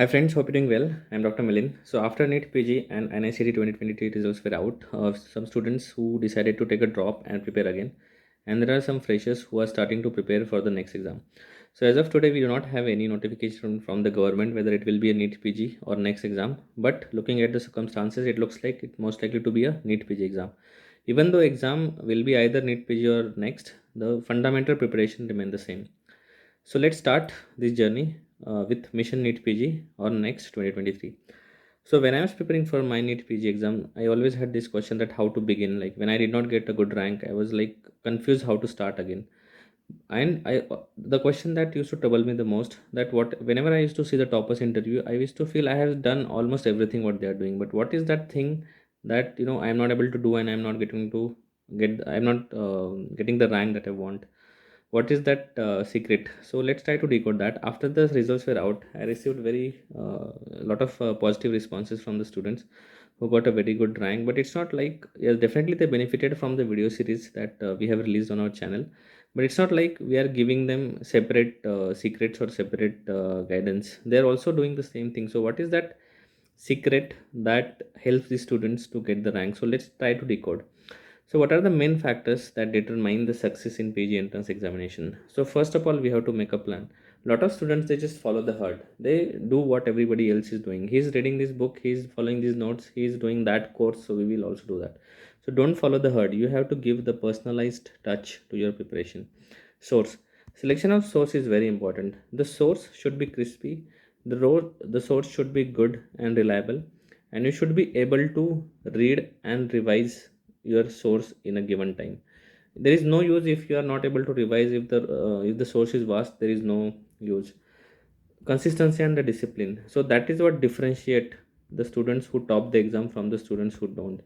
Hi friends, hope you're doing well. I'm Dr. Milind. So after NEETPG and NICT 2023 results were out, some students who decided to take a drop and prepare again, and there are some freshers who are starting to prepare for the next exam. So as of today, we do not have any notification from the government whether it will be a NEETPG or next exam. But looking at the circumstances, it looks like it most likely to be a NEETPG exam. Even though exam will be either NEETPG or next, the fundamental preparation remain the same. So let's start this journey with Mission NEET PG or next 2023. So when I was preparing for my NEET PG exam, I always had this question that how to begin. Like when I did not get a good rank, I was like confused how to start again. And the question that used to trouble me the most, that what whenever I used to see the toppers interview, I used to feel I have done almost everything what they are doing. But what is that thing that I am not able to do, and I'm not getting to I'm not getting the rank that I want. What is that secret? So let's try to decode that. After the results were out, I received very lot of positive responses from the students who got a very good rank. But it's not like, yes, definitely they benefited from the video series that we have released on our channel, but it's not like we are giving them separate secrets or separate guidance. They're also doing the same thing. So what is that secret that helps the students to get the rank? So let's try to decode. So, what are the main factors that determine the success in PG entrance examination? So, first of all, we have to make a plan. A lot of students, they just follow the herd. They do what everybody else is doing. He's reading this book, he's following these notes, he's doing that course, so we will also do that. So, don't follow the herd. You have to give the personalized touch to your preparation. Source. Selection of source is very important. The source should be crispy. The source should be good and reliable, and you should be able to read and revise your source in a given time. There is no use if you are not able to revise. If the source is vast, there is no use. Consistency and the discipline, so that is what differentiate the students who top the exam from the students who don't.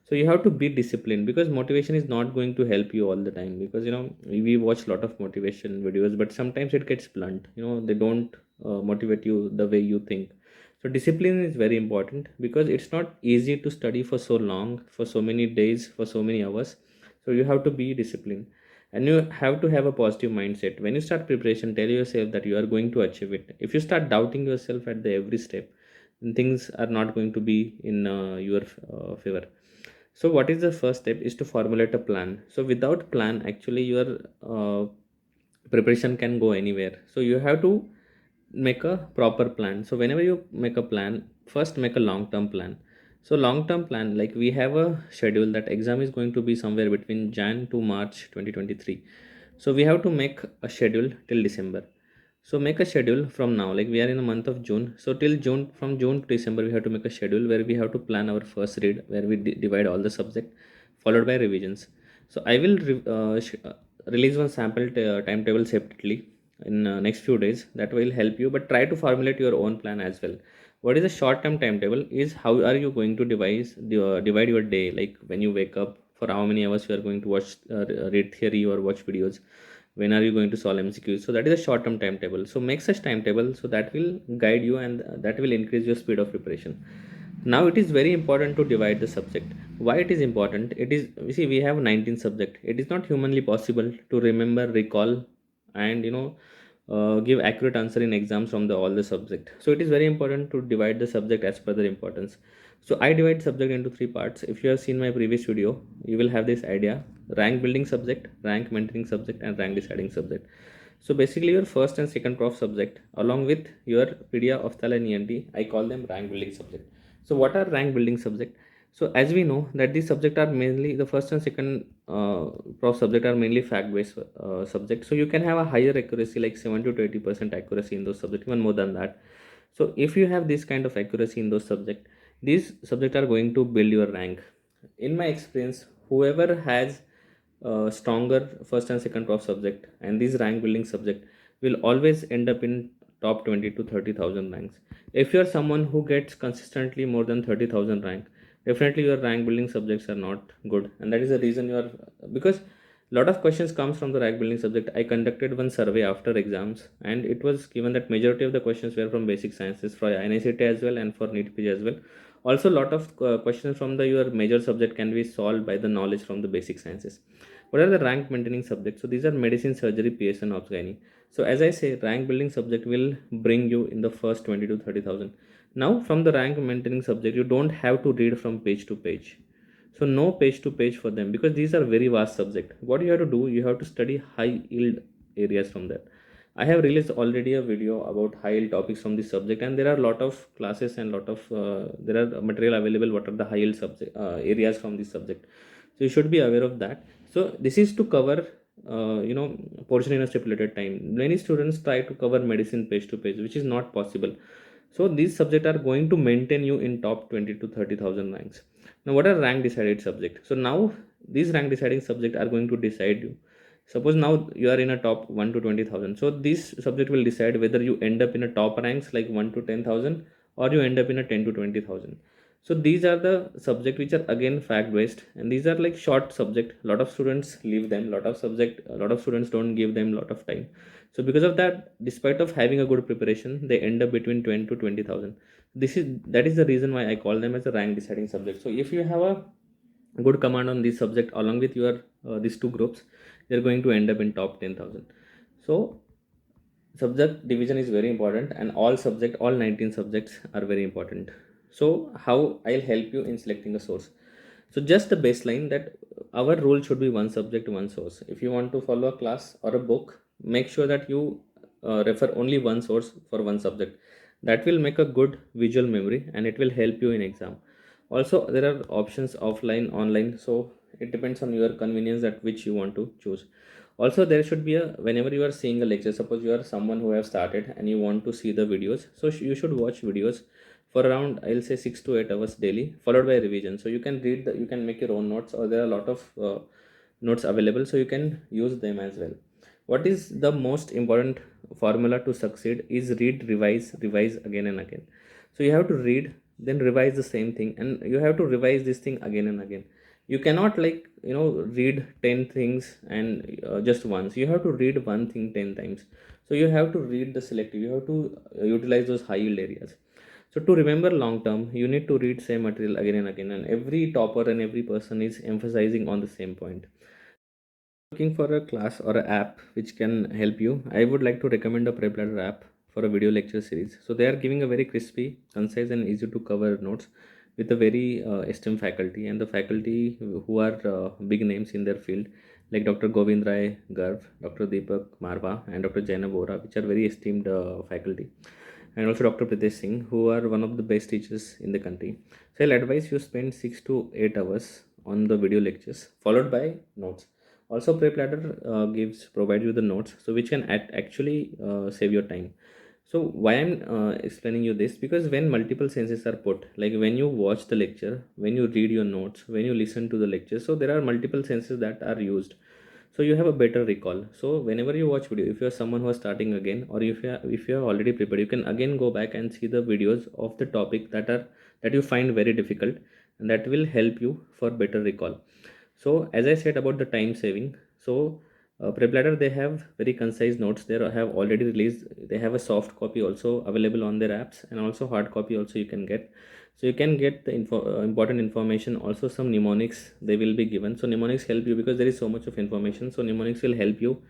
So you have to be disciplined, because motivation is not going to help you all the time, because we watch a lot of motivation videos, but sometimes it gets blunt. They don't motivate you the way you think. So discipline is very important, because it's not easy to study for so long, for so many days, for so many hours. So you have to be disciplined, and you have to have a positive mindset. When you start preparation, tell yourself that you are going to achieve it. If you start doubting yourself at the every step, then things are not going to be in your favor. So what is the first step is to formulate a plan. So without plan, actually your uh, preparation can go anywhere. So you have to make a proper plan. So whenever you make a plan, first make a long term plan. So long term plan, like we have a schedule that exam is going to be somewhere between Jan to March 2023. So we have to make a schedule till December. So make a schedule from now, like we are in the month of June. So till June, from June to December, we have to make a schedule where we have to plan our first read, where we divide all the subject, followed by revisions. So I will release one sample timetable separately in next few days. That will help you, but try to formulate your own plan as well. What is a short term timetable is how are you going to divide your day, like when you wake up, for how many hours you are going to watch read theory or watch videos, when are you going to solve MCQs. So that is a short term timetable. So make such timetable, so that will guide you, and that will increase your speed of preparation. Now it is very important to divide the subject. Why it is important? It is, we see, we have 19 subject. It is not humanly possible to remember, recall, and give accurate answer in exams from the all the subject. So it is very important to divide the subject as per their importance. So I divide subject into three parts. If you have seen my previous video, you will have this idea: rank building subject, rank maintaining subject, and rank deciding subject. So basically your first and second prof subject along with your pedia, ophthalm, and ENT, I call them rank building subject. So what are rank building subject? So as we know that these subject are mainly, the first and second prof subject are mainly fact based subject. So you can have a higher accuracy, like 70 to 80% accuracy in those subjects, even more than that. So if you have this kind of accuracy in those subject, these subjects are going to build your rank. In my experience, whoever has stronger first and second prof subject and these rank building subject will always end up in top 20 to 30,000 ranks. If you are someone who gets consistently more than 30,000 rank, definitely your rank building subjects are not good, and that is the reason you are, because a lot of questions comes from the rank building subject. I conducted one survey after exams, and it was given that majority of the questions were from basic sciences for NICT as well and for NEETPG as well. Also, a lot of questions from the your major subject can be solved by the knowledge from the basic sciences. What are the rank maintaining subjects? So these are medicine, surgery, PS, and obs gynae. So as I say, rank building subject will bring you in the first 20 to 30,000. Now from the rank maintaining subject, you don't have to read from page to page. So no page to page for them, because these are very vast subject. What you have to do, you have to study high yield areas from that. I have released already a video about high yield topics from this subject, and there are a lot of classes and lot of there are material available. What are the high yield subject areas from this subject? So you should be aware of that. So this is to cover portion in a stipulated time. Many students try to cover medicine page to page, which is not possible. So these subjects are going to maintain you in top 20 to 30,000 ranks. Now what are rank decided subject? So now these rank deciding subject are going to decide you. Suppose now you are in a top 1 to 20,000. So this subject will decide whether you end up in a top ranks like 1 to 10,000, or you end up in a 10 to 20,000. So these are the subject which are again fact based, and these are like short subject. A lot of students leave them. A lot of students don't give them a lot of time. So because of that, despite of having a good preparation, they end up between 20 to 20,000. That is the reason why I call them as a rank deciding subject. So if you have a good command on this subject along with your these two groups, they're going to end up in top 10,000. So subject division is very important, and all 19 subjects are very important. So how I'll help you in selecting a source. So just the baseline that our rule should be one subject, one source. If you want to follow a class or a book, make sure that you refer only one source for one subject. That will make a good visual memory, and it will help you in exam. Also there are options offline, online, so it depends on your convenience at which you want to choose. Also there should be a, whenever you are seeing a lecture, suppose you are someone who have started and you want to see the videos, so you should watch videos for around, I'll say 6 to 8 hours daily, followed by revision. So you can read you can make your own notes, or there are a lot of notes available, so you can use them as well. What is the most important formula to succeed is read, revise again and again. So you have to read, then revise the same thing, and you have to revise this thing again and again. You cannot like read 10 things and just once. You have to read one thing 10 times. So you have to read the selective, you have to utilize those high yield areas. So to remember long term, you need to read same material again and again, and every topper and every person is emphasizing on the same point. Looking for a class or an app which can help you, I would like to recommend a PrepLadder app for a video lecture series. So they are giving a very crispy, concise, and easy to cover notes with a very esteemed faculty, and the faculty who are big names in their field, like Dr. Govind Rai Garv, Dr. Deepak Marva, and Dr. Jaina Bora, which are very esteemed faculty, and also Dr. Pritesh Singh, who are one of the best teachers in the country. So I'll advise you spend 6 to 8 hours on the video lectures, followed by notes. Also PrepLadder provides you the notes, so which can actually save your time. So why I'm explaining you this, because when multiple senses are put, like when you watch the lecture, when you read your notes, when you listen to the lecture, so there are multiple senses that are used, so you have a better recall. So whenever you watch video, if you are someone who is starting again, or if you are already prepared, you can again go back and see the videos of the topic that you find very difficult, and that will help you for better recall. So as I said about the time saving, so PrepLadder, they have very concise notes. They have already released. They have a soft copy also available on their apps, and also hard copy also you can get. So you can get the important information. Also some mnemonics they will be given. So mnemonics help you because there is so much of information. So mnemonics will help you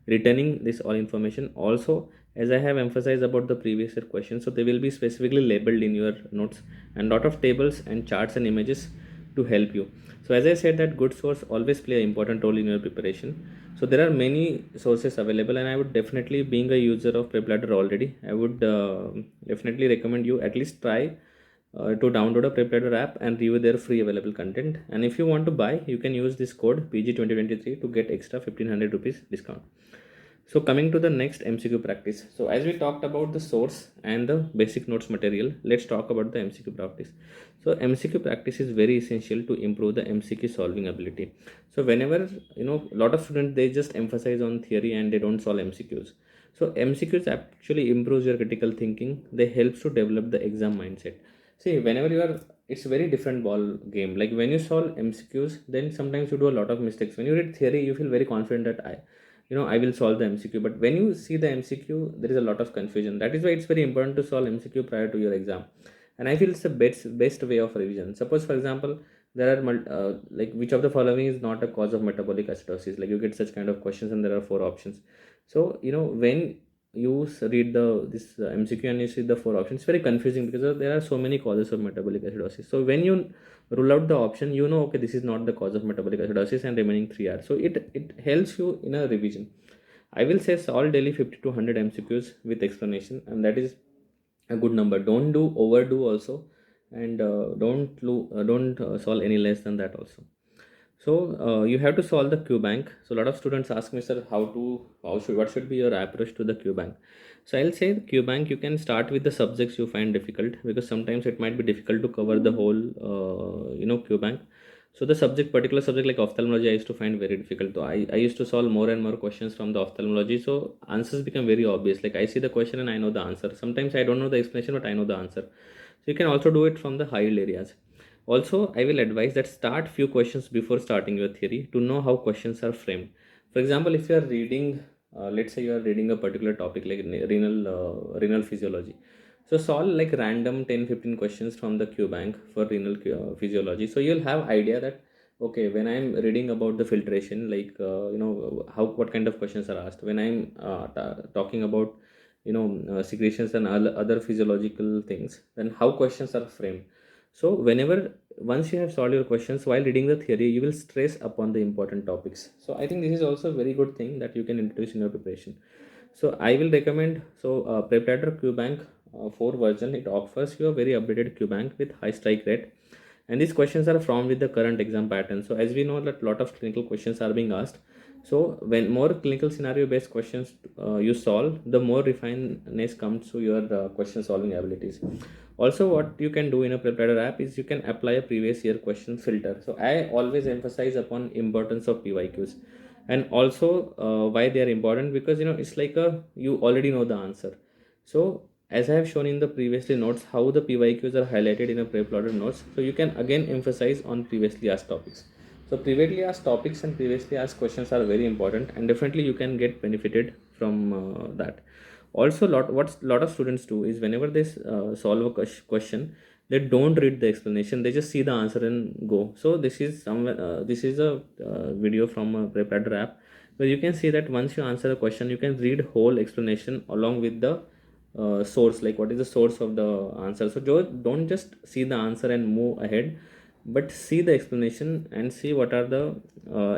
retaining this all information. Also, as I have emphasized about the previous year questions, so they will be specifically labeled in your notes, and lot of tables and charts and images to help you. So as I said, that good source always play an important role in your preparation. So there are many sources available, and I would definitely, being a user of PrepLadder already, I would definitely recommend you at least try to download a PrepLadder app and review their free available content. And if you want to buy, you can use this code PG2023 to get extra 1500 rupees discount. So coming to the next MCQ practice. So as we talked about the source and the basic notes material, let's talk about the MCQ practice. So MCQ practice is very essential to improve the MCQ solving ability. So whenever, a lot of students, they just emphasize on theory and they don't solve MCQs. So MCQs actually improves your critical thinking. They helps to develop the exam mindset. See, whenever you are, it's a very different ball game. Like when you solve MCQs, then sometimes you do a lot of mistakes. When you read theory, you feel very confident that I will solve the MCQ. But when you see the MCQ, there is a lot of confusion. That is why it's very important to solve MCQ prior to your exam. And I feel it's the best way of revision. Suppose, for example, there are like which of the following is not a cause of metabolic acidosis? Like you get such kind of questions, and there are four options. So when read this MCQ and you see the four options, it's very confusing because there are so many causes of metabolic acidosis. So when you rule out the option, you know, okay, this is not the cause of metabolic acidosis, and remaining three are. So it helps you in a revision. I will say solve daily 50 to 100 MCQs with explanation, and that is a good number. Don't do overdo also, and don't solve any less than that also. So you have to solve the Q bank. So a lot of students ask me, sir, what should be your approach to the Q bank? So I'll say the Q bank, you can start with the subjects you find difficult, because sometimes it might be difficult to cover the whole Q bank. So the particular subject like ophthalmology, I used to find very difficult. So I used to solve more and more questions from the ophthalmology. So answers become very obvious. Like I see the question and I know the answer. Sometimes I don't know the explanation, but I know the answer. So you can also do it from the high yield areas. Also, I will advise that start few questions before starting your theory to know how questions are framed. For example, if you are reading, let's say you are reading a particular topic like renal physiology. So solve like random 10-15 questions from the Q bank for renal physiology. So you'll have idea that okay, when I'm reading about the filtration, like what kind of questions are asked. When I'm talking about secretions and other physiological things, then how questions are framed. So whenever once you have solved your questions while reading the theory, you will stress upon the important topics. So I think this is also a very good thing that you can introduce in your preparation. So I will recommend PrepLadder QBank 4 version. It offers you a very updated QBank with high strike rate, and these questions are from with the current exam pattern. So as we know that a lot of clinical questions are being asked. So when more clinical scenario based questions you solve, the more refinedness comes to your question solving abilities. Also, what you can do in a preparator app is you can apply a previous year question filter. So I always emphasize upon importance of PYQs, and also why they are important, because it's like you already know the answer. So as I have shown in the previously notes how the PYQs are highlighted in a pre-plotted notes, so you can again emphasize on previously asked topics. So previously asked topics and previously asked questions are very important, and definitely you can get benefited from that. Also, lot of students do is whenever they solve a question, they don't read the explanation, they just see the answer and go. So this is a video from a preparator app where you can see that once you answer a question, you can read whole explanation along with the source, like what is the source of the answer. So don't just see the answer and move ahead, but see the explanation and see what are the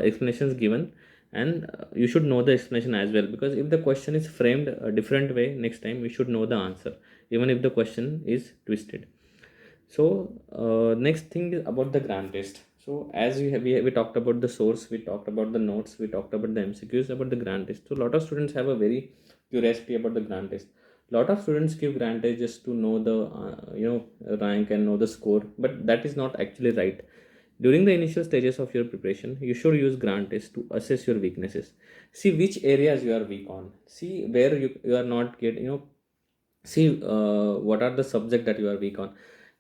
explanations given, and you should know the explanation as well, because if the question is framed a different way, next time you should know the answer even if the question is twisted. So next thing is about the gram test. So as we talked about the source, we talked about the notes, we talked about the MCQs, about the gram test. So a lot of students have a very curiosity about the gram test. A lot of students give gram test just to know the rank and know the score, but that is not actually right. During the initial stages of your preparation, you should use gram test to assess your weaknesses. See which areas you are weak on, see where you are not see what are the subject that you are weak on.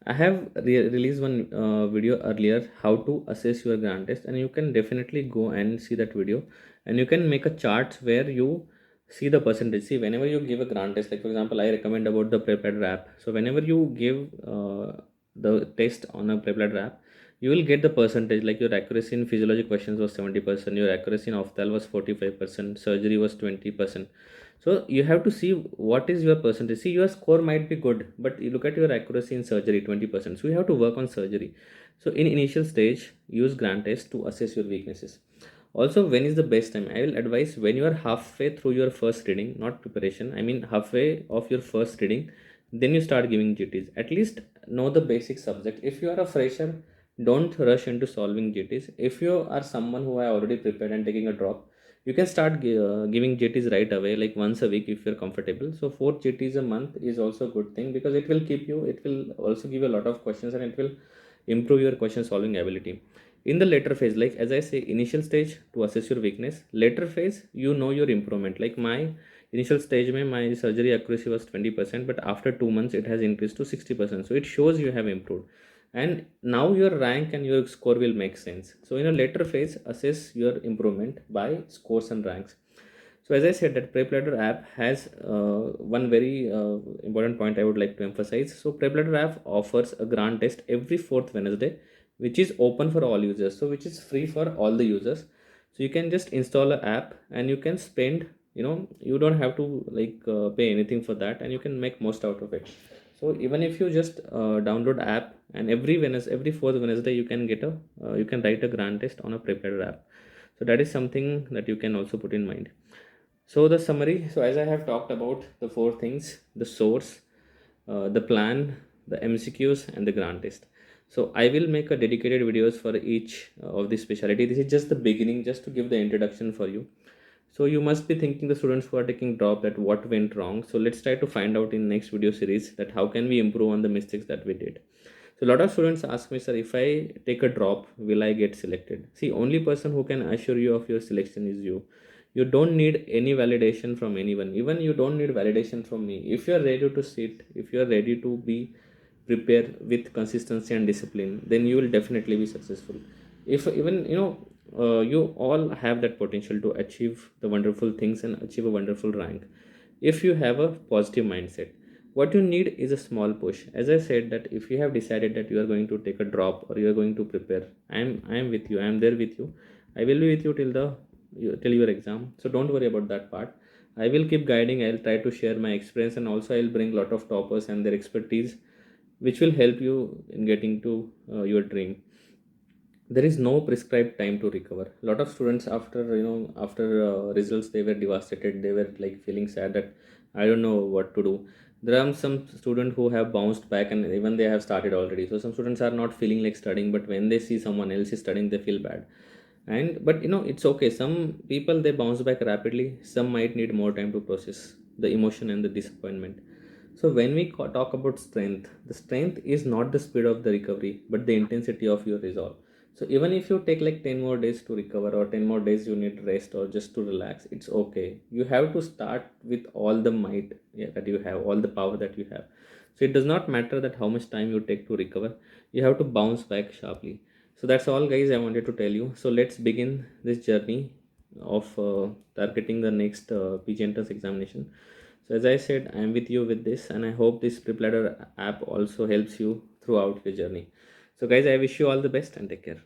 I have released one video earlier how to assess your grand test, and you can definitely go and see that video, and you can make a chart where you see the percentage. See, whenever you give a grand test, like for example I recommend about the prepared app. So whenever you give the test on a prepared app, you will get the percentage, like your accuracy in physiology questions was 70%, your accuracy in opthal was 45%, surgery was 20%. So you have to see what is your percentage. See, your score might be good, but you look at your accuracy in surgery 20%. So you have to work on surgery. So in initial stage, use grand test to assess your weaknesses. Also, when is the best time? I will advise when you are halfway through your first reading, not preparation. I mean halfway of your first reading, then you start giving GTs. At least know the basic subject. If you are a fresher, don't rush into solving GTs. If you are someone who are already prepared and taking a drop, you can start giving JTs right away, like once a week if you're comfortable. So 4 JTs a month is also a good thing, because it will it will also give you a lot of questions, and it will improve your question solving ability. In the later phase, like as I say, initial stage to assess your weakness, later phase you know your improvement. Like my initial stage my surgery accuracy was 20%, but after 2 months it has increased to 60%. So it shows you have improved, and now your rank and your score will make sense. So in a later phase, assess your improvement by scores and ranks. So as I said, that PrepLadder app has one very important point I would like to emphasize. So PrepLadder app offers a grand test every fourth Wednesday, which is open for all users, so which is free for all the users. So you can just install an app and you can spend you don't have to pay anything for that, and you can make most out of it. So even if you just download app, and every fourth Wednesday you can get a you can write a grand test on a prepared app. So that is something that you can also put in mind. So the summary, so as I have talked about the four things: the source, the plan, the MCQs, and the grant test. So I will make a dedicated videos for each of this specialty. This is just the beginning, just to give the introduction for you. So you must be thinking, the students who are taking drop, that what went wrong. So let's try to find out in next video series that how can we improve on the mistakes that we did. So a lot of students ask me, sir, if I take a drop, will I get selected? See, only person who can assure you of your selection is you. You don't need any validation from anyone. Even you don't need validation from me. If you are ready to sit, if you are ready to be prepare with consistency and discipline, then you will definitely be successful. If even you all have that potential to achieve the wonderful things and achieve a wonderful rank, if you have a positive mindset. What you need is a small push. As I said, that if you have decided that you are going to take a drop or you are going to prepare, I am with you, I am there with you. I will be with you till your exam. So don't worry about that part. I will keep guiding. I'll try to share my experience, and also I'll bring a lot of toppers and their expertise, which will help you in getting to your dream. There is no prescribed time to recover. A lot of students, after results, they were devastated. They were like feeling sad that I don't know what to do. There are some students who have bounced back, and even they have started already. So some students are not feeling like studying, but when they see someone else is studying, they feel bad. And but it's okay. Some people, they bounce back rapidly. Some might need more time to process the emotion and the disappointment. So when we talk about strength, the strength is not the speed of the recovery, but the intensity of your resolve. So even if you take like 10 more days to recover, or 10 more days you need rest, or just to relax, it's okay. You have to start with all the might, yeah, that you have, all the power that you have. So it does not matter that how much time you take to recover. You have to bounce back sharply. So that's all, guys, I wanted to tell you. So let's begin this journey of targeting the next PG entrance examination. So as I said, I am with you with this, and I hope this Prepladder app also helps you throughout your journey. So guys, I wish you all the best and take care.